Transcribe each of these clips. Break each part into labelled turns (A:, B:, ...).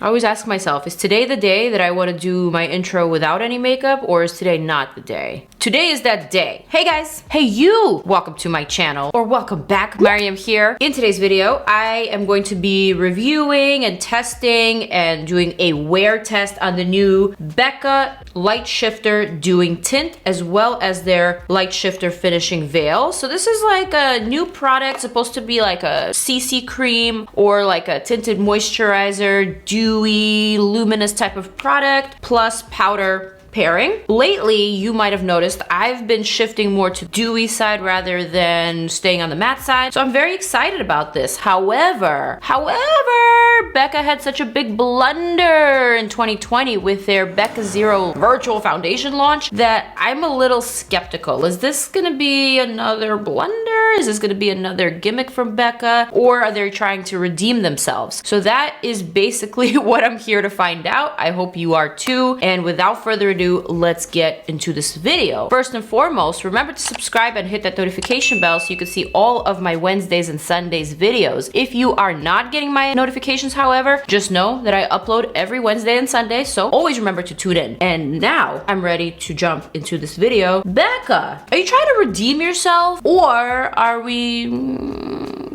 A: I always ask myself, is today the day that I want to do my intro without any makeup, or is today not the day? Today is that day. Hey guys, hey you, welcome to my channel, or welcome back. Maryam here. In today's video, I am going to be reviewing and testing and doing a wear test on the new Becca Light Shifter Dewing Tint, as well as their Light Shifter Finishing Veil. So this is like a new product, supposed to be like a CC cream or like a tinted moisturizer, dewy, luminous type of product, plus powder pairing. Lately, you might have noticed I've been shifting more to dewy side rather than staying on the matte side. So I'm very excited about this. However, Becca had such a big blunder in 2020 with their Becca Zero virtual foundation launch that I'm a little skeptical. Is this gonna be another blunder? Is this gonna be another gimmick from Becca? Or are they trying to redeem themselves? So that is basically what I'm here to find out. I hope you are too. And without further ado, let's get into this video. First and foremost, remember to subscribe and hit that notification bell so you can see all of my Wednesdays and Sundays videos. If you are not getting my notifications, however, just know that I upload every Wednesday and Sunday, so always remember to tune in. And now I'm ready to jump into this video. Becca, are you trying to redeem yourself, or are we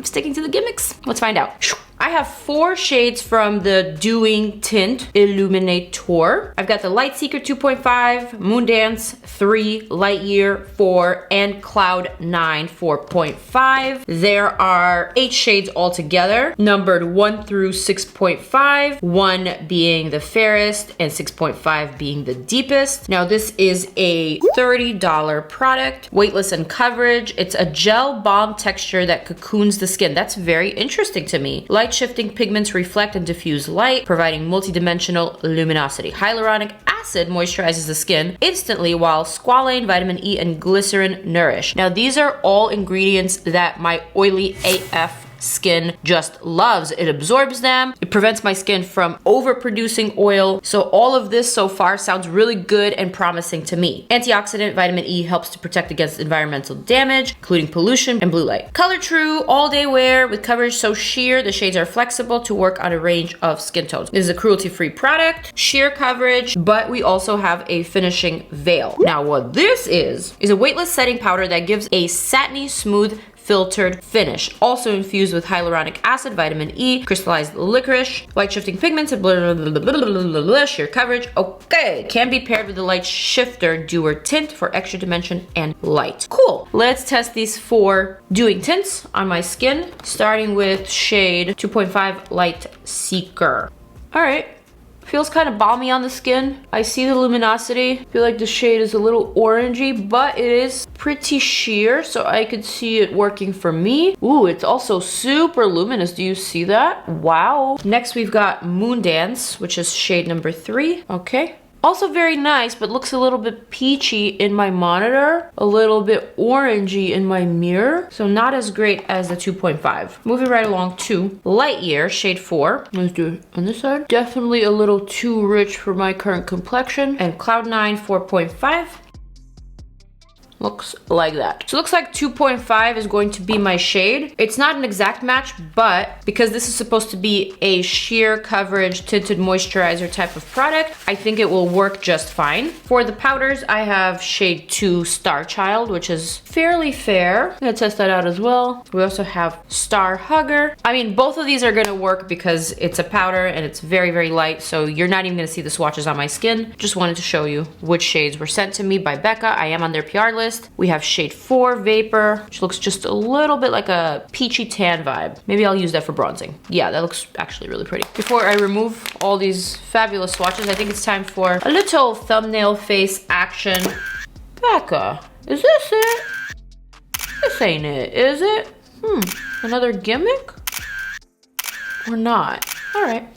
A: sticking to the gimmicks? Let's find out. I have 4 shades from the Dewing Tint Illuminator. I've got the Light Seeker 2.5, Moondance 3, Light Year 4, and Cloud 9 4.5. There are 8 shades altogether, numbered 1 through 6.5, 1 being the fairest and 6.5 being the deepest. Now this is a $30 product, weightless in coverage. It's a gel balm texture that cocoons the skin. That's very interesting to me. Light shifting pigments reflect and diffuse light, providing multidimensional luminosity. Hyaluronic acid moisturizes the skin instantly, while squalane, vitamin E, and glycerin nourish. Now these are all ingredients that my oily AF skin just loves. It absorbs them. It prevents my skin from overproducing oil. So all of this so far sounds really good and promising to me. Antioxidant vitamin E helps to protect against environmental damage, including pollution and blue light. Color true, all day wear with coverage so sheer. The shades are flexible to work on a range of skin tones. This is a cruelty-free product, sheer coverage, but we also have a finishing veil. Now what this is a weightless setting powder that gives a satiny, smooth, filtered finish, also infused with hyaluronic acid, vitamin E, crystallized licorice, light shifting pigments, and sheer coverage. Okay, can be paired with the Light Shifter Dewer Tint for extra dimension and light. Cool. Let's test these 4 Dewing tints on my skin, starting with shade 2.5 Light Seeker. All right. Feels kind of balmy on the skin. I see the luminosity. I feel like the shade is a little orangey, but it is pretty sheer, so I could see it working for me. Ooh, it's also super luminous. Do you see that? Wow. Next, we've got Moondance, which is shade number 3. Okay. Also very nice, but looks a little bit peachy in my monitor, a little bit orangey in my mirror, so not as great as the 2.5. Moving right along to Light Year, shade 4. Let's do it on this side. Definitely a little too rich for my current complexion. And Cloud 9 4.5. Looks like that. So it looks like 2.5 is going to be my shade. It's not an exact match, but because this is supposed to be a sheer coverage tinted moisturizer type of product, I think it will work just fine. For the powders, I have shade 2 Star Child, which is fairly fair. I'm gonna test that out as well. We also have Star Hugger. I mean, both of these are gonna work because it's a powder and it's very, very light, so you're not even gonna see the swatches on my skin. Just wanted to show you which shades were sent to me by Becca. I am on their PR list. We have shade 4 Vapor, which looks just a little bit like a peachy tan vibe. Maybe I'll use that for bronzing. Yeah, that looks actually really pretty. Before I remove all these fabulous swatches, I think it's time for a little thumbnail face action. Becca, is this it? This ain't it, is it? Another gimmick? Or not? All right.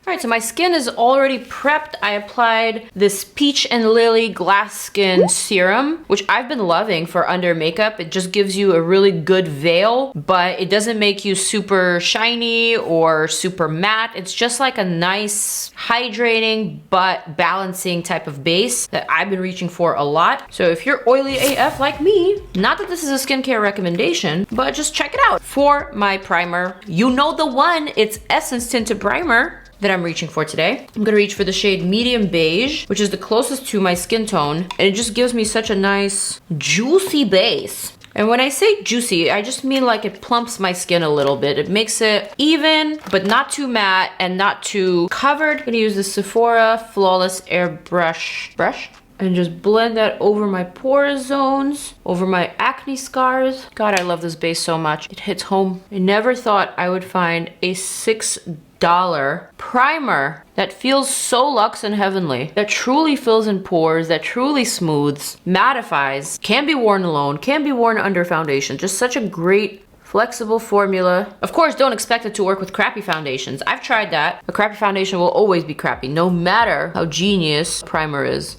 A: All right, so my skin is already prepped. I applied this Peach and Lily Glass Skin Serum, which I've been loving for under makeup. It just gives you a really good veil, but it doesn't make you super shiny or super matte. It's just like a nice hydrating but balancing type of base that I've been reaching for a lot. So if you're oily AF like me, not that this is a skincare recommendation, but just check it out. For my primer, you know the one, it's Essence Tinted Primer that I'm reaching for today. I'm gonna reach for the shade Medium Beige, which is the closest to my skin tone, and it just gives me such a nice juicy base. And when I say juicy, I just mean like it plumps my skin a little bit. It makes it even, but not too matte and not too covered. I'm gonna use the Sephora Flawless Airbrush brush and just blend that over my pore zones, over my acne scars. God, I love this base so much. It hits home. I never thought I would find a $6 primer that feels so luxe and heavenly, that truly fills in pores, that truly smooths, mattifies, can be worn alone, can be worn under foundation. Just such a great flexible formula. Of course, don't expect it to work with crappy foundations. I've tried that. A crappy foundation will always be crappy, no matter how genius primer is.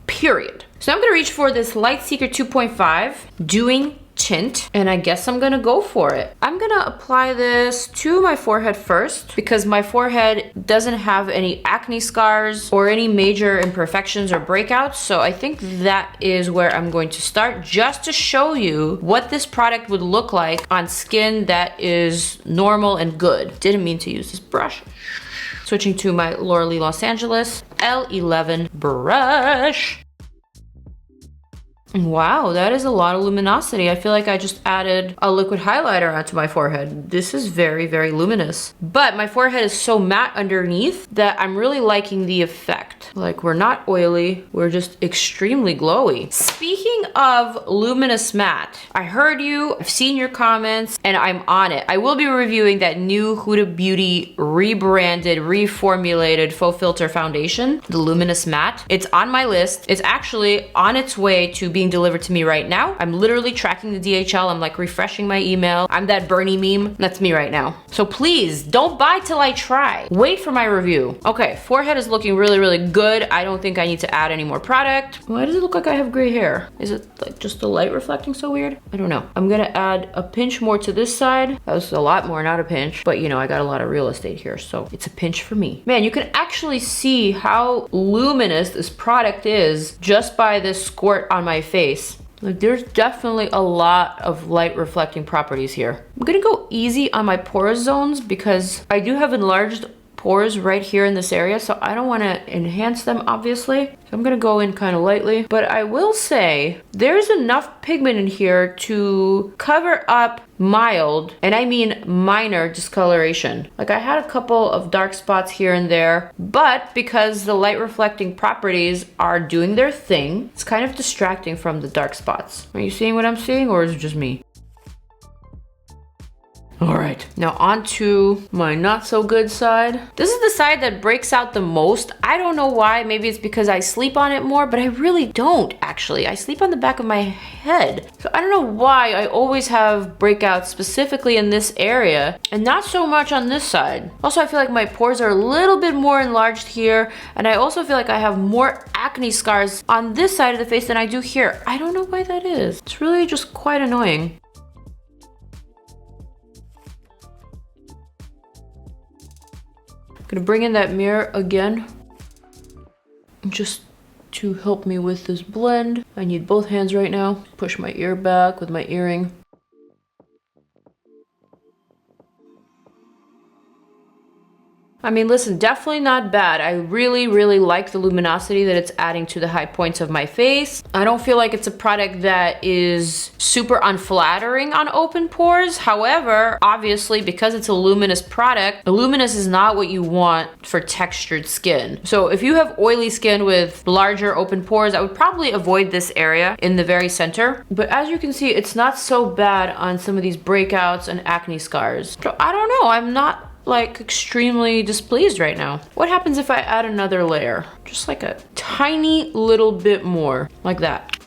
A: Period. So I'm gonna reach for this Light Seeker 2.5 DEWING tint, and I guess I'm gonna go for it. I'm gonna apply this to my forehead first because my forehead doesn't have any acne scars or any major imperfections or breakouts, so I think that is where I'm going to start, just to show you what this product would look like on skin that is normal and good. Didn't mean to use this brush. Switching to my Laura Lee Los Angeles L11 brush. Wow, that is a lot of luminosity. I feel like I just added a liquid highlighter onto my forehead. This is very, very luminous. But my forehead is so matte underneath that I'm really liking the effect. Like, we're not oily, we're just extremely glowy. Speaking of luminous matte, I heard you, I've seen your comments, and I'm on it. I will be reviewing that new Huda Beauty rebranded, reformulated faux filter foundation, the luminous matte. It's on my list. It's actually on its way to being delivered to me right now. I'm literally tracking the DHL. I'm like refreshing my email. I'm that Bernie meme. That's me right now. So please don't buy till I try. Wait for my review. Okay, forehead is looking really, really good. I don't think I need to add any more product. Why does it look like I have gray hair? Is it like just the light reflecting so weird? I don't know. I'm gonna add a pinch more to this side. That was a lot more, not a pinch. But you know, I got a lot of real estate here, so it's a pinch for me. Man, you can actually see how luminous this product is just by this squirt on my face. Like, there's definitely a lot of light reflecting properties here. I'm gonna go easy on my pore zones because I do have enlarged pores right here in this area, so I don't want to enhance them, obviously. So I'm gonna go in kind of lightly, but I will say there's enough pigment in here to cover up mild, and I mean minor, discoloration. Like, I had a couple of dark spots here and there, but because the light reflecting properties are doing their thing, it's kind of distracting from the dark spots. Are you seeing what I'm seeing, or is it just me? All right, now on to my not so good side. This is the side that breaks out the most. I don't know why, maybe it's because I sleep on it more, but I really don't actually. I sleep on the back of my head. So I don't know why I always have breakouts specifically in this area and not so much on this side. Also, I feel like my pores are a little bit more enlarged here, and I also feel like I have more acne scars on this side of the face than I do here. I don't know why that is. It's really just quite annoying. Gonna bring in that mirror again, just to help me with this blend. I need both hands right now. Push my ear back with my earring. I mean, listen, definitely not bad. I really, really like the luminosity that it's adding to the high points of my face. I don't feel like it's a product that is super unflattering on open pores. However, obviously, because it's a luminous product, luminous is not what you want for textured skin. So if you have oily skin with larger open pores, I would probably avoid this area in the very center. But as you can see, it's not so bad on some of these breakouts and acne scars. So I don't know, I'm not like extremely displeased right now. What happens if I add another layer? Just like a tiny little bit more, like that.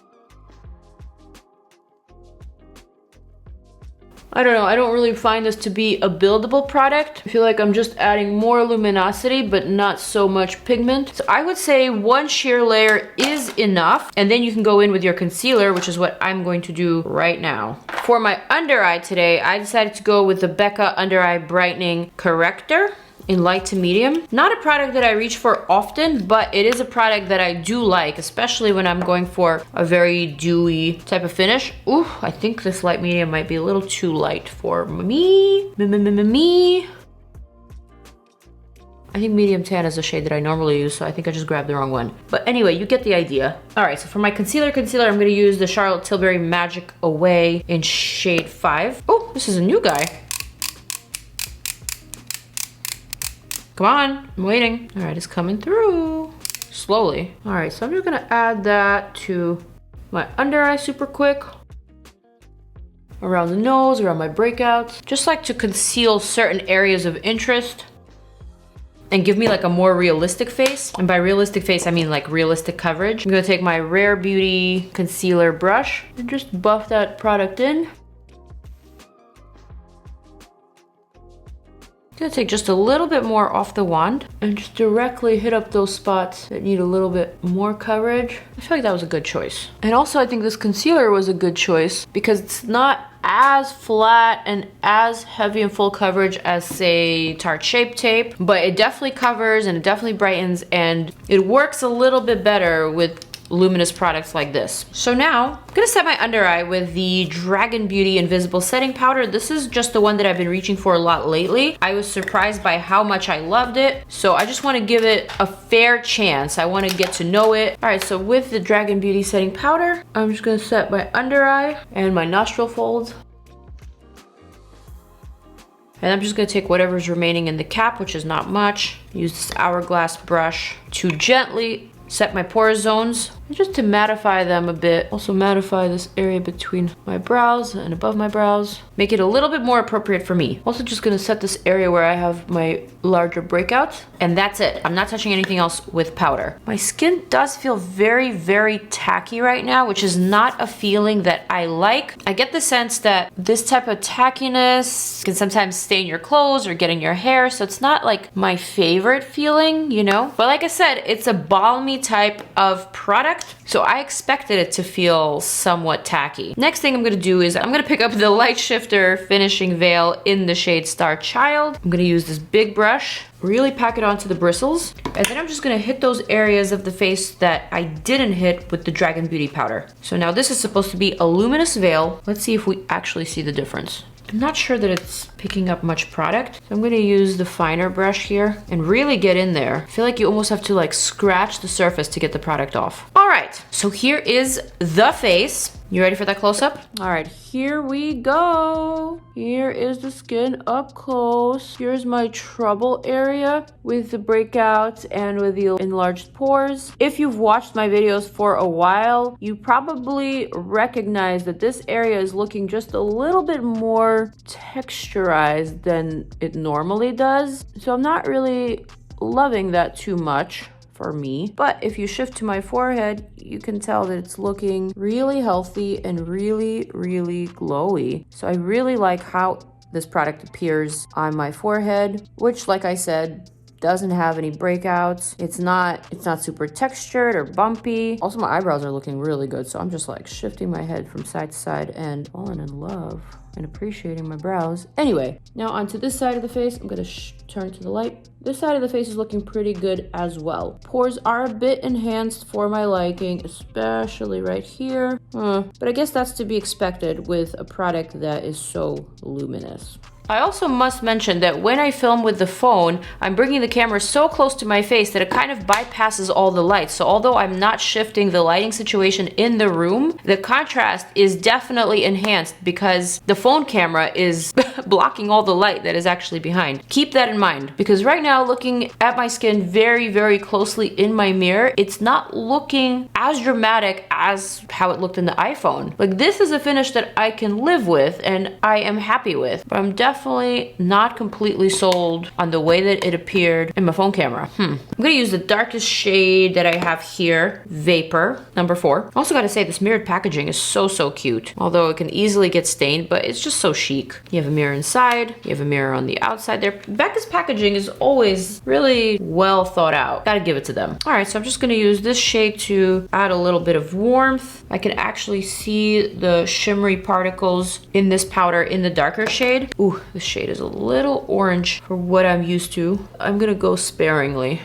A: I don't know, I don't really find this to be a buildable product. I feel like I'm just adding more luminosity, but not so much pigment. So I would say one sheer layer is enough. And then you can go in with your concealer, which is what I'm going to do right now. For my under eye today, I decided to go with the Becca Under Eye Brightening Corrector in light to medium. Not a product that I reach for often, but it is a product that I do like, especially when I'm going for a very dewy type of finish. Ooh, I think this light medium might be a little too light for me. I think medium tan is a shade that I normally use, so I think I just grabbed the wrong one. But anyway, you get the idea. All right, so for my concealer, I'm gonna use the Charlotte Tilbury Magic Away in shade 5. Oh, this is a new guy. Come on, I'm waiting. All right, it's coming through slowly. All right, so I'm just gonna add that to my under eye super quick. Around the nose, around my breakouts. Just like to conceal certain areas of interest and give me like a more realistic face. And by realistic face, I mean like realistic coverage. I'm gonna take my Rare Beauty concealer brush and just buff that product in. I'm gonna take just a little bit more off the wand and just directly hit up those spots that need a little bit more coverage. I feel like that was a good choice. And also I think this concealer was a good choice because it's not as flat and as heavy and full coverage as say Tarte Shape Tape, but it definitely covers and it definitely brightens and it works a little bit better with luminous products like this. So now I'm gonna set my under eye with the Dragun Beauty Invisible Setting Powder. This is just the one that I've been reaching for a lot lately. I was surprised by how much I loved it. So I just wanna give it a fair chance. I wanna get to know it. All right, so with the Dragun Beauty Setting Powder, I'm just gonna set my under eye and my nostril folds. And I'm just gonna take whatever's remaining in the cap, which is not much. Use this hourglass brush to gently set my pore zones, just to mattify them a bit. Also mattify this area between my brows and above my brows. Make it a little bit more appropriate for me. Also just gonna set this area where I have my larger breakouts, and that's it. I'm not touching anything else with powder. My skin does feel very, very tacky right now, which is not a feeling that I like. I get the sense that this type of tackiness can sometimes stain your clothes or get in your hair, so it's not like my favorite feeling, you know? But like I said, it's a balmy type of product, so I expected it to feel somewhat tacky. Next thing I'm gonna do is I'm gonna pick up the Light Shifter Finishing Veil in the shade Star Child. I'm gonna use this big brush, really pack it onto the bristles, and then I'm just gonna hit those areas of the face that I didn't hit with the Dragun Beauty powder. So now this is supposed to be a luminous veil. Let's see if we actually see the difference. I'm not sure that it's picking up much product. So I'm gonna use the finer brush here and really get in there. I feel like you almost have to like scratch the surface to get the product off. All right, so here is the face. You ready for that close-up? All right, here we go. Here is the skin up close. Here's my trouble area with the breakouts and with the enlarged pores. If you've watched my videos for a while, you probably recognize that this area is looking just a little bit more texturized than it normally does. So I'm not really loving that too much for me. But if you shift to my forehead, you can tell that it's looking really healthy and really, really glowy. So I really like how this product appears on my forehead, which, like I said, doesn't have any breakouts. It's not super textured or bumpy. Also, my eyebrows are looking really good, so I'm just like shifting my head from side to side and falling in love and appreciating my brows. Anyway, now onto this side of the face. I'm gonna turn to the light. This side of the face is looking pretty good as well. Pores are a bit enhanced for my liking, especially right here. But I guess that's to be expected with a product that is so luminous. I also must mention that when I film with the phone, I'm bringing the camera so close to my face that it kind of bypasses all the lights. So although I'm not shifting the lighting situation in the room, the contrast is definitely enhanced because the phone camera is blocking all the light that is actually behind. Keep that in mind, because right now, looking at my skin very, very closely in my mirror, it's not looking as dramatic as how it looked in the iPhone. Like, this is a finish that I can live with and I am happy with, but I'm definitely not completely sold on the way that it appeared in my phone camera. I'm gonna use the darkest shade that I have here, Vapor, number 4. Also gotta say, this mirrored packaging is so, so cute. Although it can easily get stained, but it's just so chic. You have a mirror inside, you have a mirror on the outside there. Becca's packaging is always really well thought out. Gotta give it to them. All right, so I'm just gonna use this shade to add a little bit of warmth. I can actually see the shimmery particles in this powder in the darker shade. Ooh, this shade is a little orange for what I'm used to. I'm gonna go sparingly.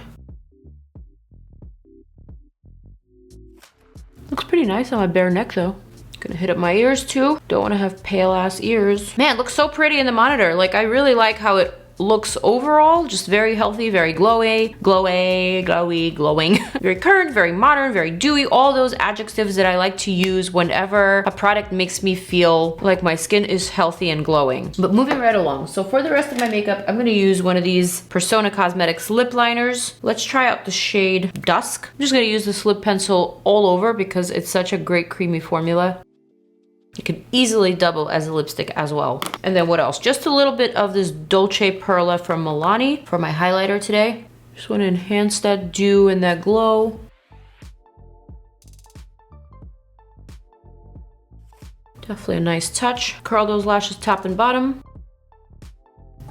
A: Looks pretty nice on my bare neck though. Gonna hit up my ears too. Don't want to have pale ass ears. Man, it looks so pretty in the monitor. Like, I really like how it looks overall. Just very healthy, very glowing. Very current, very modern, very dewy. All those adjectives that I like to use whenever a product makes me feel like my skin is healthy and glowing. But moving right along. So for the rest of my makeup, I'm gonna use one of these Persona Cosmetics lip liners. Let's try out the shade Dusk. I'm just gonna use this lip pencil all over because it's such a great creamy formula. It could easily double as a lipstick as well. And then what else? Just a little bit of this Dolce Perla from MILANI for my highlighter today. Just want to enhance that dew and that glow. Definitely a nice touch. Curl those lashes top and bottom.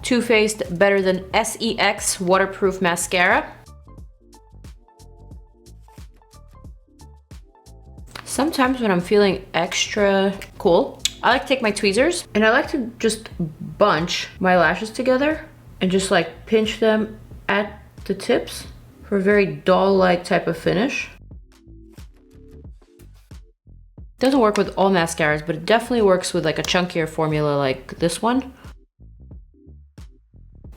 A: Too Faced Better Than SEX Waterproof Mascara. Sometimes when I'm feeling extra cool, I like to take my tweezers and I like to just bunch my lashes together and just like pinch them at the tips for a very doll-like type of finish. Doesn't work with all mascaras, but it definitely works with like a chunkier formula like this one.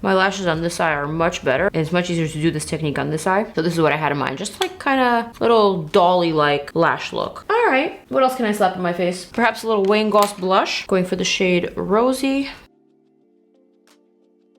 A: My lashes on this eye are much better, and it's much easier to do this technique on this eye. So this is what I had in mind, just like kind of little dolly-like lash look. All right, what else can I slap on my face? Perhaps a little Wayne Goss blush, going for the shade Rosy.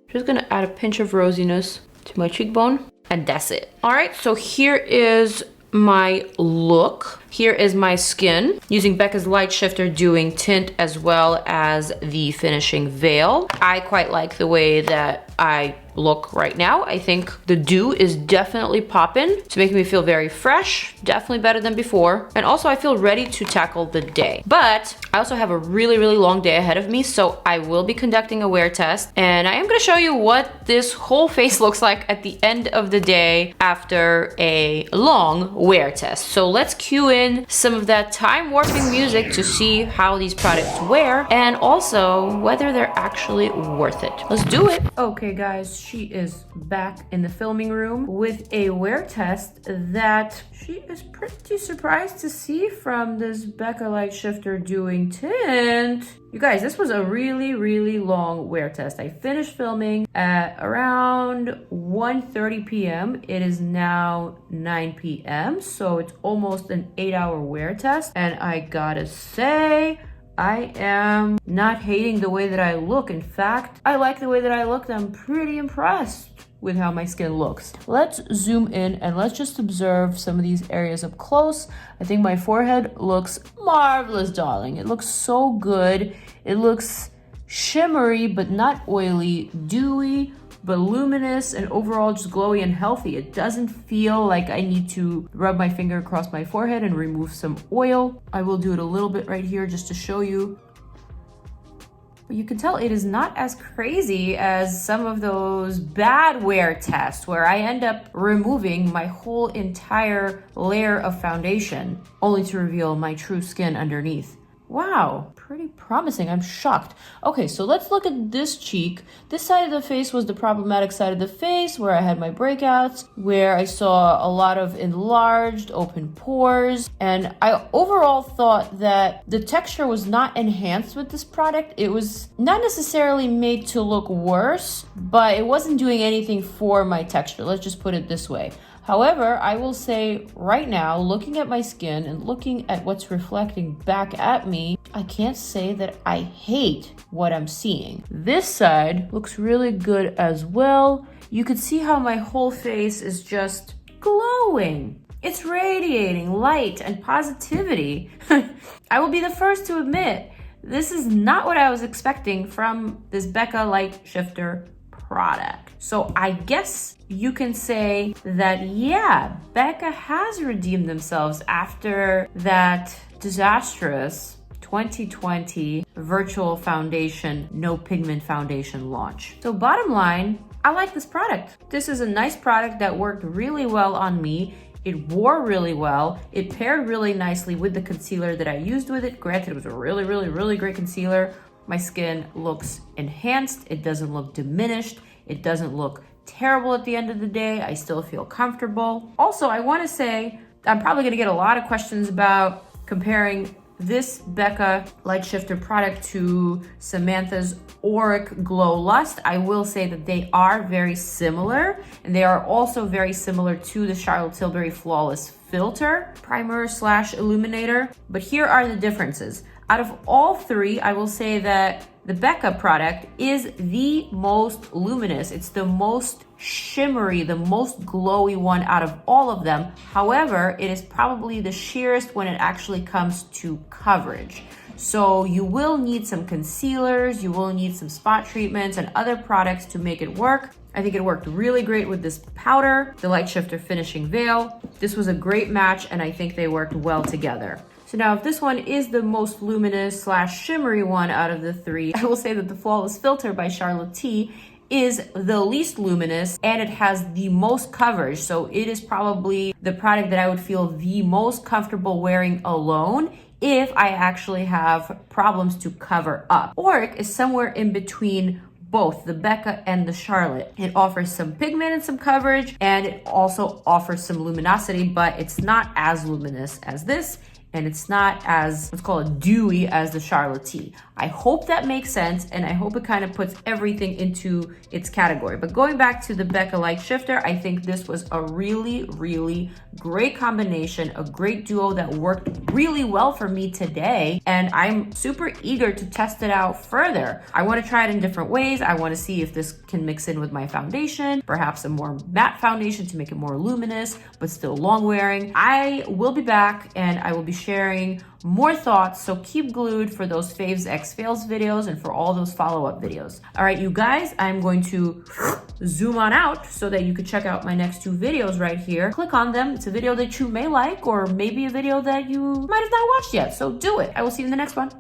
A: Just gonna add a pinch of rosiness to my cheekbone, and that's it. All right, so here is my look. Here is my skin using Becca's Light Shifter Dewing Tint as well as the finishing veil. I quite like the way that I look right now. I think the dew is definitely popping. It's making me feel very fresh, definitely better than before. And also I feel ready to tackle the day. But I also have a really, really long day ahead of me, so I will be conducting a wear test. And I am gonna show you what this whole face looks like at the end of the day after a long wear test. So let's cue in some of that time warping music to see how these products wear and also whether they're actually worth it. Let's do it. Okay guys, she is back in the filming room with a wear test that she is pretty surprised to see from this Becca Light Shifter Dewing Tint. You guys, this was a really, really long wear test. I finished filming at around 1:30 p.m. It is now 9 p.m. So it's almost an 8-hour wear test. And I gotta say, I am not hating the way that I look. In fact, I like the way that I look. I'm pretty impressed with how my skin looks. Let's zoom in and let's just observe some of these areas up close. I think my forehead looks marvelous, darling. It looks so good. It looks shimmery, but not oily, dewy, but luminous, and overall just glowy and healthy. It doesn't feel like I need to rub my finger across my forehead and remove some oil. I will do it a little bit right here just to show you. But you can tell it is not as crazy as some of those bad wear tests where I end up removing my whole entire layer of foundation only to reveal my true skin underneath. Wow, pretty promising. I'm shocked. Okay, so let's look at this cheek. This side of the face was the problematic side of the face where I had my breakouts, where I saw a lot of enlarged open pores. And I overall thought that the texture was not enhanced with this product. It was not necessarily made to look worse, but it wasn't doing anything for my texture. Let's just put it this way. However, I will say right now, looking at my skin and looking at what's reflecting back at me, I can't say that I hate what I'm seeing. This side looks really good as well. You could see how my whole face is just glowing. It's radiating light and positivity. I will be the first to admit, this is not what I was expecting from this Becca Light Shifter product. So I guess you can say that, yeah, Becca has redeemed themselves after that disastrous 2020 virtual foundation, no pigment foundation launch. So bottom line, I like this product. This is a nice product that worked really well on me. It wore really well. It paired really nicely with the concealer that I used with it. Granted, it was a really great concealer. My skin looks enhanced. It doesn't look diminished. It doesn't look terrible at the end of the day. I still feel comfortable. Also, I want to say I'm probably going to get a lot of questions about comparing this Becca Light Shifter product to Samantha's Auric Glow Lust. I will say that they are very similar, and they are also very similar to the Charlotte Tilbury Flawless Filter Primer / Illuminator. But here are the differences. Out of all three, I will say that the Becca product is the most luminous. It's the most shimmery, the most glowy one out of all of them. However, it is probably the sheerest when it actually comes to coverage. So you will need some concealers, you will need some spot treatments and other products to make it work. I think it worked really great with this powder, the Light Shifter Finishing Veil. This was a great match, and I think they worked well together. So now if this one is the most luminous / shimmery one out of the three, I will say that the Flawless Filter by Charlotte T is the least luminous, and it has the most coverage. So it is probably the product that I would feel the most comfortable wearing alone if I actually have problems to cover up. Auric is somewhere in between both the Becca and the Charlotte. It offers some pigment and some coverage, and it also offers some luminosity, but it's not as luminous as this, and it's not as, let's call it, dewy as the Charlotte T. I hope that makes sense, and I hope it kind of puts everything into its category. But going back to the Becca Light Shifter, I think this was a really great combination, a great duo that worked really well for me today, and I'm super eager to test it out further. I want to try it in different ways. I want to see if this can mix in with my foundation, perhaps a more matte foundation to make it more luminous, but still long wearing. I will be back, and I will be sharing more thoughts, so keep glued for those Faves X Fails videos and for all those follow-up videos. All right, you guys, I'm going to zoom on out so that you can check out my next two videos right here. Click on them. It's a video that you may like, or maybe a video that you might have not watched yet, so do it. I will see you in the next one.